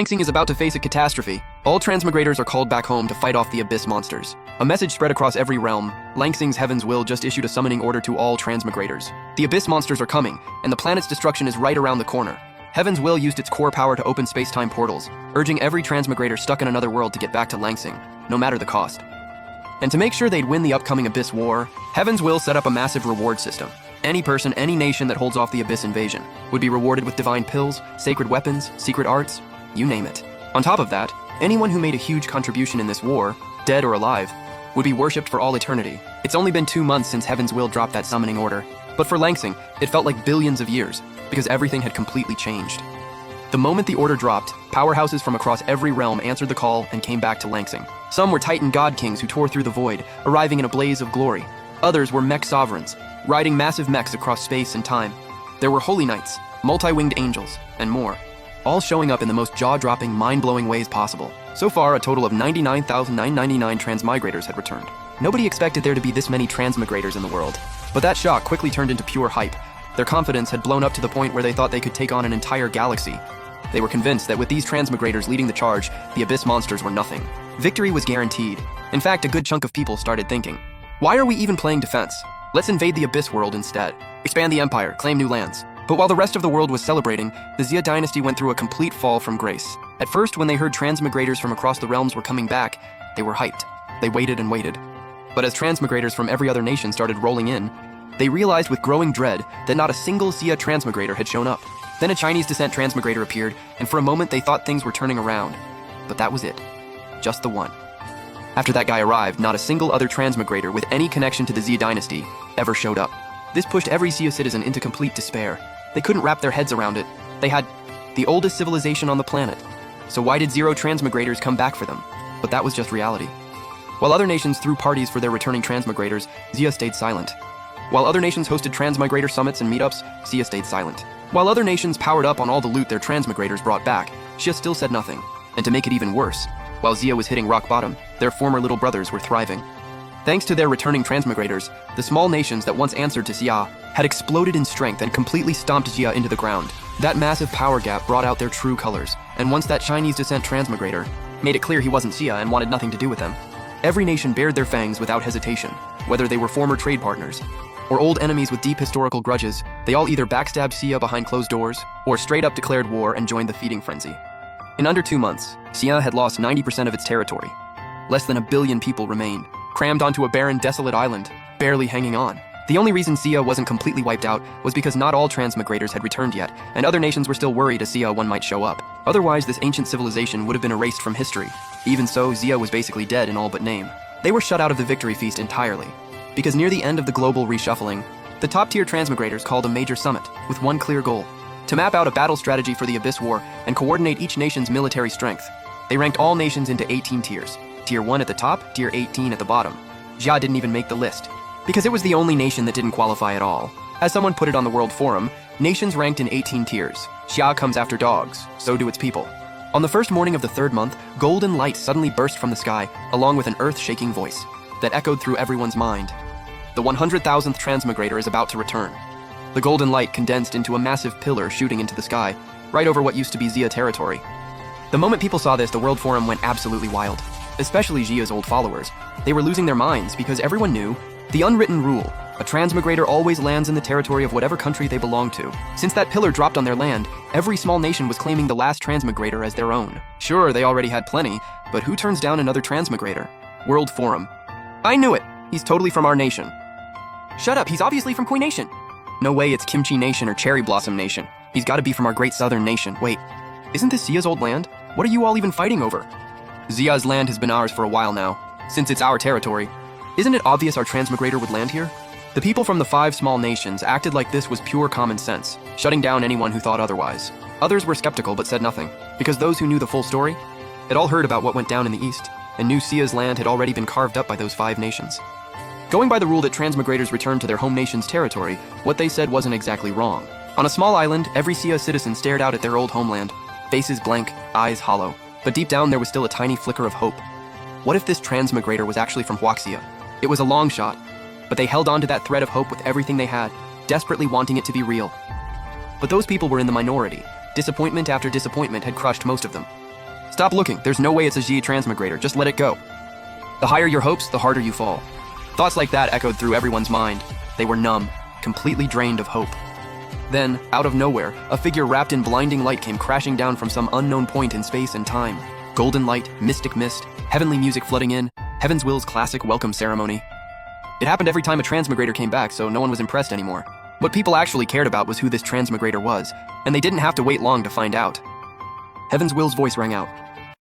Langsing is about to face a catastrophe. All Transmigrators are called back home to fight off the Abyss monsters. A message spread across every realm. Langsing's Heaven's Will just issued a summoning order to all Transmigrators. The Abyss monsters are coming, and the planet's destruction is right around the corner. Heaven's Will used its core power to open space-time portals, urging every Transmigrator stuck in another world to get back to Langsing, no matter the cost. And to make sure they'd win the upcoming Abyss War, Heaven's Will set up a massive reward system. Any person, any nation that holds off the Abyss invasion would be rewarded with divine pills, sacred weapons, secret arts, you name it. On top of that, anyone who made a huge contribution in this war, dead or alive, would be worshipped for all eternity. It's only been 2 months since Heaven's Will dropped that summoning order, but for Langsing, it felt like billions of years, because everything had completely changed. The moment the order dropped, powerhouses from across every realm answered the call and came back to Langsing. Some were Titan god kings who tore through the void, arriving in a blaze of glory. Others were mech sovereigns, riding massive mechs across space and time. There were holy knights, multi-winged angels, and more, all showing up in the most jaw-dropping, mind-blowing ways possible. So far, a total of 99,999 Transmigrators had returned. Nobody expected there to be this many Transmigrators in the world, but that shock quickly turned into pure hype. Their confidence had blown up to the point where they thought they could take on an entire galaxy. They were convinced that with these Transmigrators leading the charge, the Abyss monsters were nothing. Victory was guaranteed. In fact, a good chunk of people started thinking, why are we even playing defense? Let's invade the Abyss world instead. Expand the empire, claim new lands. But while the rest of the world was celebrating, the Xia dynasty went through a complete fall from grace. At first, when they heard Transmigrators from across the realms were coming back, they were hyped. They waited and waited. But as Transmigrators from every other nation started rolling in, they realized with growing dread that not a single Xia Transmigrator had shown up. Then a Chinese descent Transmigrator appeared, and for a moment they thought things were turning around. But that was it. Just the one. After that guy arrived, not a single other Transmigrator with any connection to the Xia dynasty ever showed up. This pushed every Xia citizen into complete despair. They couldn't wrap their heads around it. They had the oldest civilization on the planet. So why did 0 Transmigrators come back for them? But that was just reality. While other nations threw parties for their returning Transmigrators, Xia stayed silent. While other nations hosted Transmigrator summits and meetups, Xia stayed silent. While other nations powered up on all the loot their Transmigrators brought back, Xia still said nothing. And to make it even worse, while Xia was hitting rock bottom, their former little brothers were thriving. Thanks to their returning Transmigrators, the small nations that once answered to Xia had exploded in strength and completely stomped Xia into the ground. That massive power gap brought out their true colors, and once that Chinese descent Transmigrator made it clear he wasn't Xia and wanted nothing to do with them, every nation bared their fangs without hesitation. Whether they were former trade partners or old enemies with deep historical grudges, they all either backstabbed Xia behind closed doors or straight up declared war and joined the feeding frenzy. In under 2 months, Xia had lost 90% of its territory. Less than 1 billion people remained, crammed onto a barren, desolate island, barely hanging on. The only reason Xia wasn't completely wiped out was because not all Transmigrators had returned yet, and other nations were still worried a Xia one might show up. Otherwise, this ancient civilization would have been erased from history. Even so, Xia was basically dead in all but name. They were shut out of the victory feast entirely, because near the end of the global reshuffling, the top-tier Transmigrators called a major summit with one clear goal: to map out a battle strategy for the Abyss War and coordinate each nation's military strength. They ranked all nations into 18 tiers. Tier 1 at the top, Tier 18 at the bottom. Xia didn't even make the list, because it was the only nation that didn't qualify at all. As someone put it on the World Forum, nations ranked in 18 tiers. Xia comes after dogs, so do its people. On the first morning of the 3rd month, golden light suddenly burst from the sky, along with an earth-shaking voice that echoed through everyone's mind. The 100,000th Transmigrator is about to return. The golden light condensed into a massive pillar shooting into the sky, right over what used to be Xia territory. The moment people saw this, the World Forum went absolutely wild. Especially Xia's old followers. They were losing their minds because everyone knew the unwritten rule: a Transmigrator always lands in the territory of whatever country they belong to. Since that pillar dropped on their land, every small nation was claiming the last Transmigrator as their own. Sure, they already had plenty, but who turns down another Transmigrator? World Forum. I knew it! He's totally from our nation. Shut up, he's obviously from Koi Nation. No way it's Kimchi Nation or Cherry Blossom Nation. He's gotta be from our great southern nation. Wait, isn't this Xia's old land? What are you all even fighting over? Xia's land has been ours for a while now, since it's our territory. Isn't it obvious our Transmigrator would land here? The people from the 5 small nations acted like this was pure common sense, shutting down anyone who thought otherwise. Others were skeptical but said nothing, because those who knew the full story had all heard about what went down in the east, and knew Xia's land had already been carved up by those 5 nations. Going by the rule that Transmigrators return to their home nation's territory, what they said wasn't exactly wrong. On a small island, every Xia citizen stared out at their old homeland, faces blank, eyes hollow. But deep down, there was still a tiny flicker of hope. What if this Transmigrator was actually from Huaxia? It was a long shot, but they held on to that thread of hope with everything they had, desperately wanting it to be real. But those people were in the minority. Disappointment after disappointment had crushed most of them. Stop looking. There's no way it's a G transmigrator. Just let it go. The higher your hopes, the harder you fall. Thoughts like that echoed through everyone's mind. They were numb, completely drained of hope. Then, out of nowhere, a figure wrapped in blinding light came crashing down from some unknown point in space and time. Golden light, mystic mist, heavenly music flooding in, Heaven's Will's classic welcome ceremony. It happened every time a transmigrator came back, so no one was impressed anymore. What people actually cared about was who this transmigrator was, and they didn't have to wait long to find out. Heaven's Will's voice rang out.